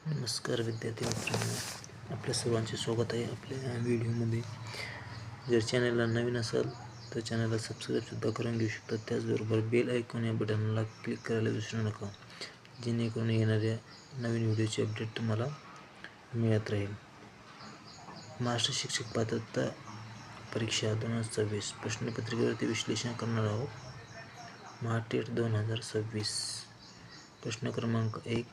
नमस्कार विद्यार्थी मित्रांनो, आपल्या सर्वांचे स्वागत आहे आपल्या व्हिडिओमध्ये. जर चॅनलला नवीन असाल तर चॅनलला सबस्क्राईबसुद्धा करून घेऊ शकता. त्याचबरोबर बेल आयकॉन या बटनला क्लिक करायला विसरू नका, जेणेकरून येणाऱ्या नवीन व्हिडिओचे अपडेट तुम्हाला मिळत राहील. महाराष्ट्र शिक्षक पात्रता परीक्षा 2026 प्रश्नपत्रिकेवरती विश्लेषण करणार आहोत. महाटेट 2026. प्रश्न क्रमांक 1.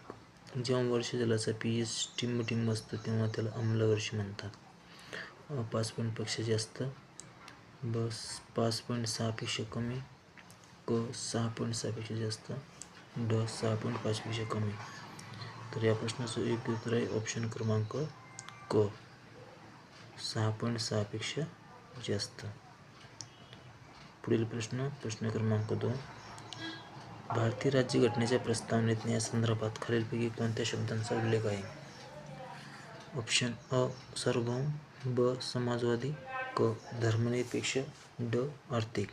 जेव्हा वर्ष जलाचा pH टिंब असतो तेव्हा त्याला आम्लवर्ष म्हणतात. 5 पॉईंटपेक्षा जास्त, ब 5.6 पेक्षा कमी, क 6.6 पेक्षा जास्त, ड 6.5 पेक्षा कमी. तर या प्रश्नाचं योग्य उत्तर आहे ऑप्शन क्रमांक क, 6.6 पेक्षा जास्त. पुढील प्रश्न क्रमांक 2. भारतीय राज्यघटनेच्या प्रस्तावनेत या संदर्भात खालीलपैकी कोणत्या शब्दांचा उल्लेख आहे? ऑप्शन अ सार्वभौम, ब समाजवादी, क धर्मनिरपेक्ष, ड आर्थिक.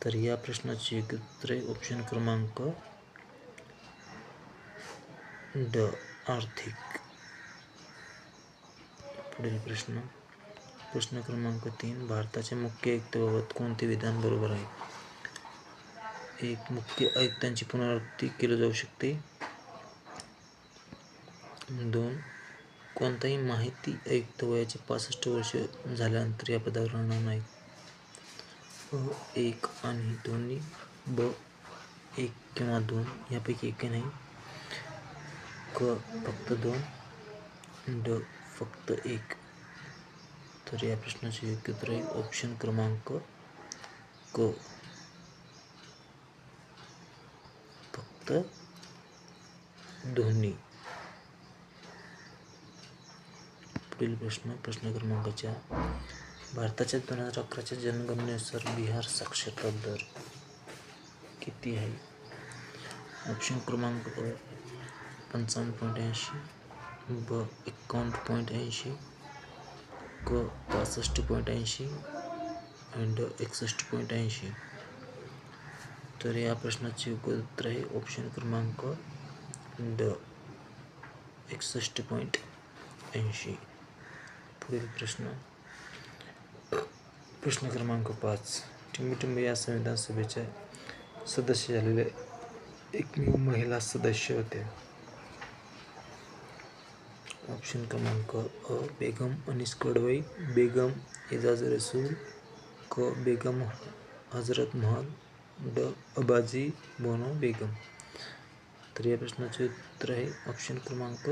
तर या प्रश्नाचे योग्य उत्तर आहे ऑप्शन क्रमांक ड आर्थिक. पुढील प्रश्न क्रमांक 3. भारताच्या मुख्य आयुक्ताबाबत कोणते विधान बरोबर आहे? 1. मुख्य आयुक्तांची पुनरावृत्ती केली जाऊ शकते. 2. कोणताही माहिती आयुक्त वयाचे 65 वर्ष झाल्यानंतर या पदावर राहणार नाही. 1 आणि दोन्ही, ब 1 किंवा 2 यापैकी एकही नाही, क फक्त 2, ड फक्त 1. तर या प्रश्नाचे योग्य उत्तर आहे ऑप्शन क्रमांक क, फक्त दोन्ही. पुढील प्रश्न क्रमांक 4. भारताच्या 2011च्या जनगणनेनुसार बिहार साक्षरता दर किती आहे? ऑप्शन क्रमांक अ 55.80, ब 51.80, क 65.80 आणि ड 61.80. तर या प्रश्नाचे योग्य उत्तर आहे ऑप्शन क्रमांक ड 61.80. पुढील प्रश्न क्रमांक 5. टिंब या संविधान सभेच्या सदस्य झालेल्या एकमेव महिला सदस्य होत्या. ऑप्शन क्रमांक अ बेगम अनीस कडवई, बेगम एजाज रसूल, क बेगम हजरत महल, ड अबाजी बोनो बेगम. तर या प्रश्नाचे उत्तर आहे ऑप्शन क्रमांक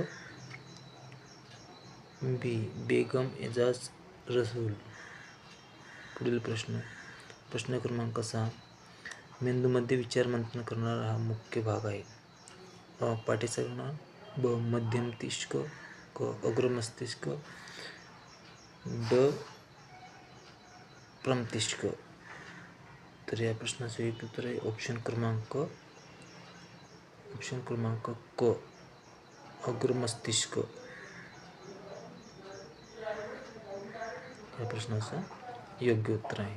बी, बेगम एजाज रसूल. पुढील प्रश्न क्रमांक 6. मेंदूमध्ये विचार मंथन करणारा हा मुख्य भाग आहे. अ पाठीचा कणा, ब मध्य मस्तिष्क, क अग्र मस्तिष्क, ड प्रमस्तिष्क. तर या प्रश्नाचे योग्य उत्तर आहे ऑप्शन क्रमांक क, अग्र मस्तिष्क. या प्रश्नाचं योग्य उत्तर आहे.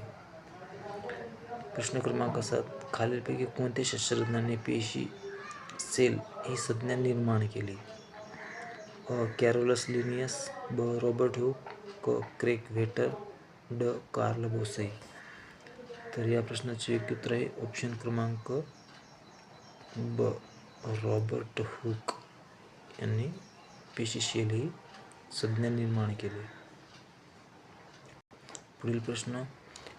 प्रश्न क्रमांक 7. खालीलपैकी कोणत्या शास्त्रज्ञाने पेशी सेल ही संज्ञा निर्माण केली? अ कॅरोलस लिनियस, ब रॉबर्ट हुक, क क्रेग व्हेटर, ड कार्ल बोसे. तर या प्रश्नाचे योग्य उत्तर आहे ऑप्शन क्रमांक ब, रॉबर्ट हुक यांनी पेशी सेल ही संज्ञा निर्माण केली. पुढील प्रश्न.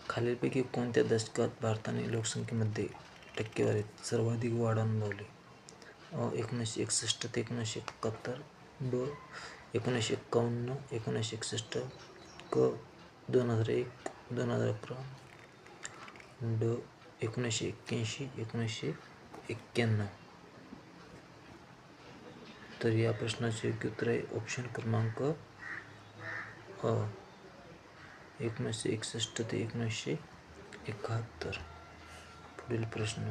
खालीलपैकी कोणत्या दशकात भारताने लोकसंख्येमध्ये टक्केवारीत सर्वाधिक वाढ अनुभवली? अ 1961 ते 1971, ब 1951 1961, क 2001 2011, ड 1981 1991. तर या प्रश्नाचे योग्य उत्तर आहे ऑप्शन क्रमांक अ 1961 ते 1971. पुढील प्रश्न.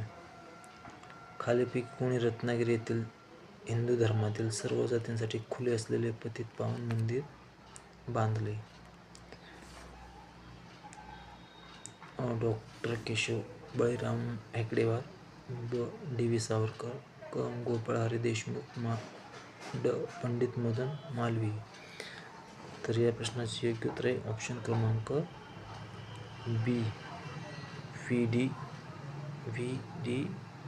खालीलपैकी कोणी रत्नागिरी येथील हिंदू धर्मातील सर्व जातींसाठी खुले असलेले पतित पावन मंदिर बांधले? डॉक्टर केशव बळीराम हेगडेवार, ब डी व्ही सावरकर, क गोपाळ हरी देशमुख, ड. पंडित मदन मालवीय. तर या प्रश्नाचे योग्य उत्तर आहे ऑप्शन क्रमांक बी. व्ही डी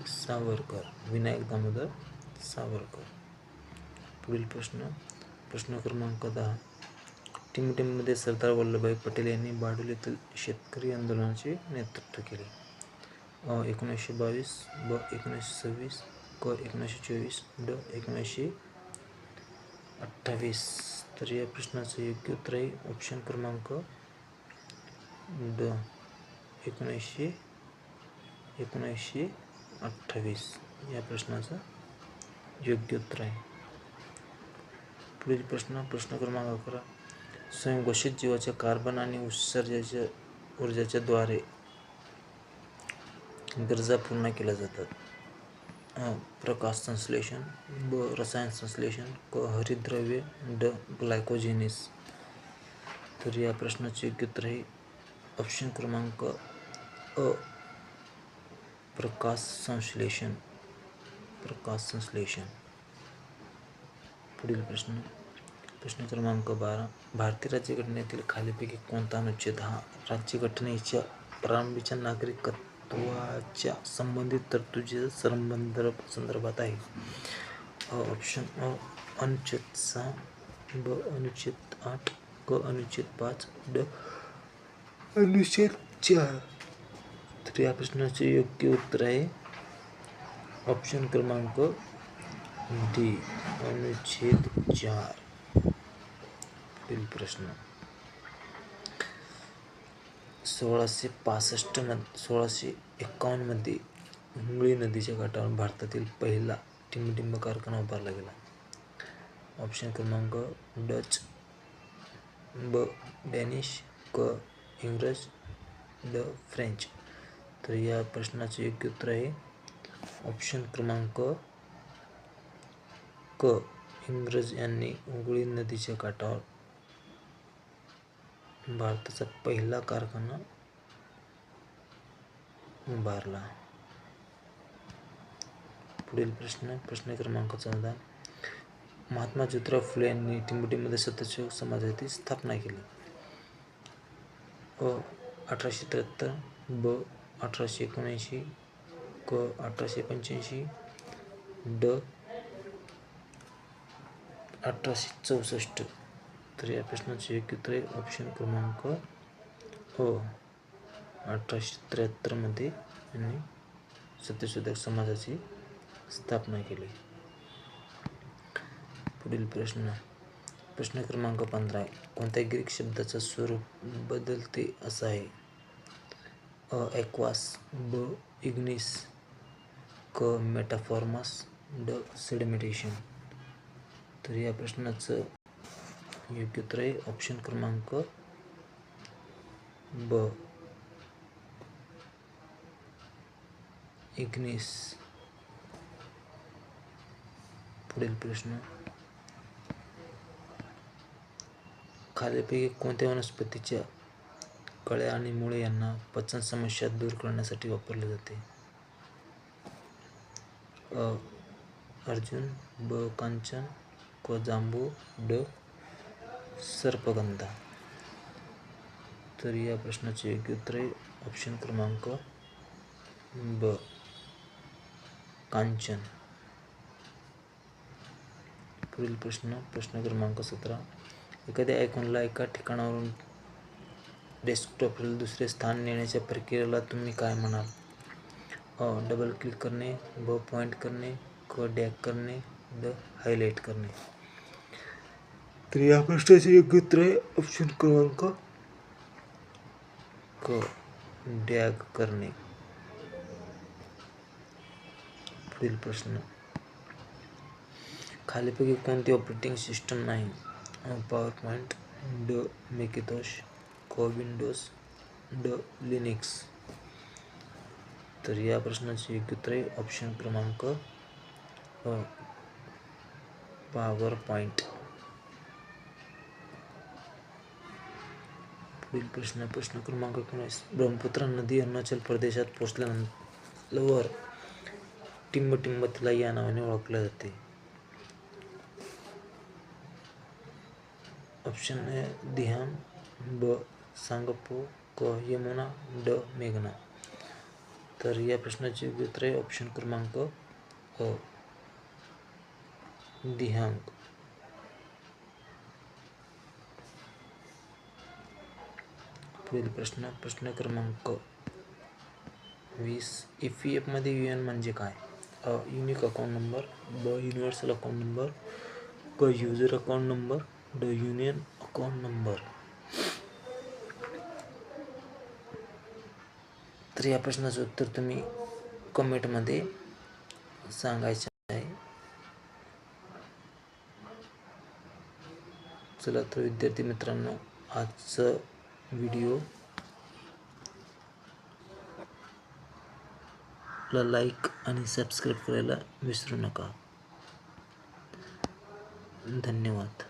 सावरकर, विनायक दामोदर सावरकर. पुढील प्रश्न क्रमांक 10. टिमटिममध्ये सरदार वल्लभभाई पटेल यांनी बारडोली येथील शेतकरी आंदोलनाचे नेतृत्व केले. 1922, ब. 1926, क. 1924, ड. 1928. तर या प्रश्नाचं योग्य उत्तर आहे ऑप्शन क्रमांक ड. 1928 या प्रश्नाचं योग्य उत्तर आहे. पुढील प्रश्न क्रमांक 11. स्वयंघोषित जीवाच्या कार्बन आणि ऊर्जाच्या द्वारे गरजा पूर्ण केल्या जातात. प्रकाश संश्लेषण, ब. रसायन संश्लेषण, क. हरितद्रव्ये, ड. ग्लायकोजेनेस. तर या प्रश्नाचे योग्य उत्तर आहे ऑप्शन क्रमांक अ. प्रकाश संश्लेषण. पुढील प्रश्न क्रमांक 12. भारतीय राज्यघटनेतील खालीलपैकी कोणता अनुच्छेद हा राज्यघटनेच्या प्रारंभीच्या नागरिकत्वाच्या संबंधित तरतुदीच्या संदर्भात आहे? ऑप्शन अ. अनुच्छेद 6, ब. अनुच्छेद 8, क. अनुच्छेद 5, ड. अनुच्छेद 4. तर या प्रश्नाचे योग्य उत्तर आहे ऑप्शन क्रमांक डी. अनुच्छेद 4. पुढील प्रश्न. 1651 मध्ये हुगळी नदीच्या काठावर भारतातील पहिला टिंबटिंब कारखाना उभारला गेला. ऑप्शन क्रमांक डच, ब. डॅनिश, क. इंग्रज, ड. फ्रेंच. तर या प्रश्नाचे योग्य उत्तर आहे ऑप्शन क्रमांक क. इंग्रज यांनी हुगळी नदीच्या काठावर भारताचा पहिला कारखाना उभारला. पुढील प्रश्न क्रमांक 14. महात्मा ज्योतिराव फुले यांनी टिंबटिंबमध्ये सत्यशोधक समाजाची स्थापना केली. 1873, ब. 1879, क. 1885, ड. 1864. तर या प्रश्नाचे योग्य उत्तर आहे ऑप्शन क्रमांक अ. 1873 मध्ये यांनी सत्यशोधक समाजाची स्थापना केली. पुढील प्रश्न क्रमांक 15. कोणत्या ग्रीक शब्दाचं स्वरूप बदलते असं आहे? ॲक्वास, ब. इग्निस, क. मेटाफॉर्मस, ड. सेडिमेंटेशन. तर या प्रश्नाचं योग्य उत्तर आहे ऑप्शन क्रमांक ब. इग्निस. पुढील प्रश्न. खालीलपैकी कोणत्या वनस्पतीच्या कळ्या आणि मुळे यांना पचन समस्या दूर करण्यासाठी वापरले जाते? अर्जुन, ब. कांचन, क. जांबू, ड. सर्पगंधा. तर या प्रश्नाचे योग्य उत्तर आहे ऑप्शन क्रमांक ब. कांचन. पुढील प्रश्न क्रमांक 17. एखाद्या आयकॉनला एका ठिकाणावरून डेस्कटॉपवरील दुसरे स्थान नेण्याच्या प्रक्रियेला तुम्ही काय म्हणाल? डबल क्लिक करणे, ब. पॉइंट करणे, क. ड्रॅग करणे, ड. हायलाइट करणे. तर या प्रश्नाचे योग्य उत्तर आहे ऑप्शन क्रमांक क. ड्रॅग करणे. पुढील प्रश्न. खालीलपैकी कोणती ऑपरेटिंग सिस्टम नाही? पॉवरपॉईंट, ड. मॅकिंतोश, क. विंडोज, ड. लिनक्स. तर या प्रश्नाचे योग्य उत्तर आहे ऑप्शन क्रमांक अ. पॉवरपॉईंट. पुढील प्रश्न क्रमांक 19. ब्रह्मपुत्रा नदी अरुणाचल प्रदेशात पोहोचल्यावर टिंबटिंबतला या नावाने ओळखले जाते. ऑप्शन ए दिहाम, ब सांगपो, क यमुना, ड मेघना. तर या प्रश्नाचे उत्तर आहे ऑप्शन क्रमांक अ दिहांग. पुढील प्रश्न क्रमांक 20. EPF मध्ये UN म्हणजे काय? अ युनिक अकाउंट नंबर, ब युनिव्हर्सल अकाउंट नंबर, क युजर अकाउंट नंबर, ड युनियन अकाउंट नंबर. तर या प्रश्नाचं उत्तर तुम्ही कमेंटमध्ये सांगायचं आहे. चला तर विद्यार्थी मित्रांनो, आजचं व्हिडिओ ला लाईक आणि सबस्क्राईब करायला विसरू नका. धन्यवाद.